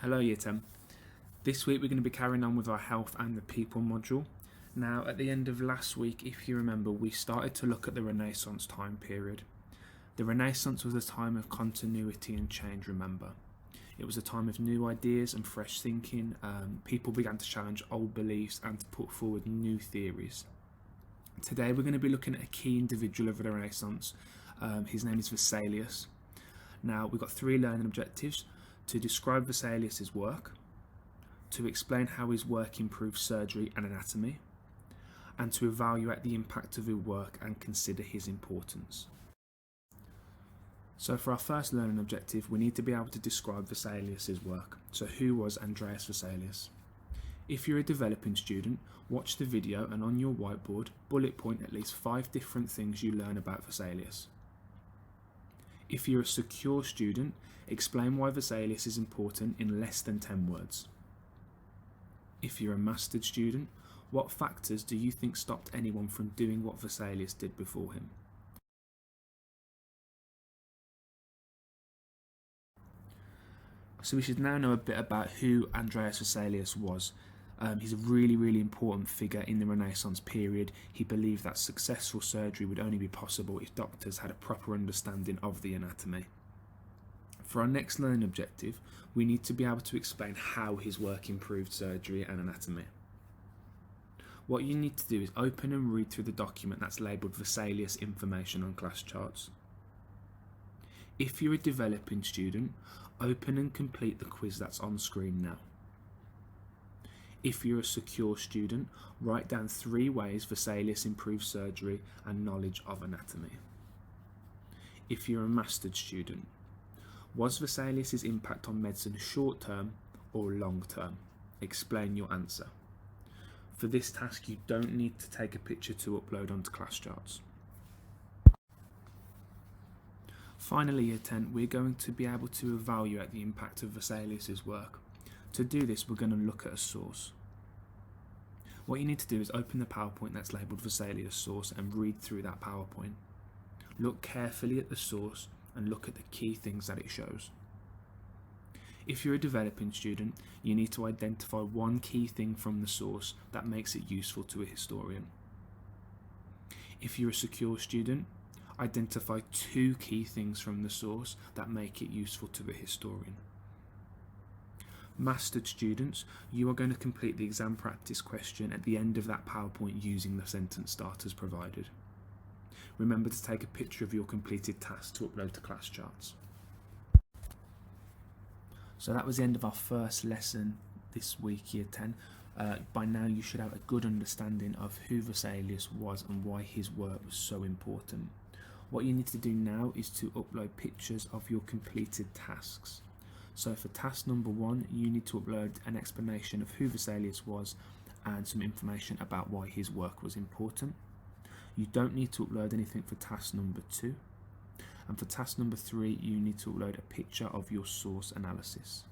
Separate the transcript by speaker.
Speaker 1: Hello Year 10. This week we're going to be carrying on with our health and the people module. Now at the end of last week, if you remember, we started to look at the Renaissance time period. The Renaissance was a time of continuity and change, remember. It was a time of new ideas and fresh thinking. People began to challenge old beliefs and to put forward new theories. Today we're going to be looking at a key individual of the Renaissance. His name is Vesalius. Now we've got 3 learning objectives: to describe Vesalius's work, to explain how his work improved surgery and anatomy, and to evaluate the impact of his work and consider his importance. So for our first learning objective, we need to be able to describe Vesalius's work. So who was Andreas Vesalius? If you're a developing student, watch the video and on your whiteboard, bullet point at least 5 different things you learn about Vesalius. If you're a secure student, explain why Vesalius is important in less than 10 words. If you're a mastered student, what factors do you think stopped anyone from doing what Vesalius did before him? So we should now know a bit about who Andreas Vesalius was. He's a really important figure in the Renaissance period. He believed that successful surgery would only be possible if doctors had a proper understanding of the anatomy. For our next learning objective, we need to be able to explain how his work improved surgery and anatomy. What you need to do is open and read through the document that's labelled Vesalius Information on Class Charts. If you're a developing student, open and complete the quiz that's on screen now. If you're a secure student, write down 3 ways Vesalius improved surgery and knowledge of anatomy. If you're a mastered student, was Vesalius' impact on medicine short term or long term? Explain your answer. For this task, you don't need to take a picture to upload onto Class Charts. Finally, Year 10, we're going to be able to evaluate the impact of Vesalius' work. To do this, we're going to look at a source. What you need to do is open the PowerPoint that's labelled Vesalius source and read through that PowerPoint. Look carefully at the source and look at the key things that it shows. If you're a developing student, you need to identify one key thing from the source that makes it useful to a historian. If you're a secure student, identify 2 key things from the source that make it useful to a historian. Mastered students, you are going to complete the exam practice question at the end of that PowerPoint using the sentence starters provided. Remember to take a picture of your completed task to upload to Class Charts. So that was the end of our first lesson this week, Year 10. By now you should have a good understanding of who Vesalius was and why his work was so important. What you need to do now is to upload pictures of your completed tasks. So for task number 1, you need to upload an explanation of who Vesalius was and some information about why his work was important. You don't need to upload anything for task number 2. And for task number 3, you need to upload a picture of your source analysis.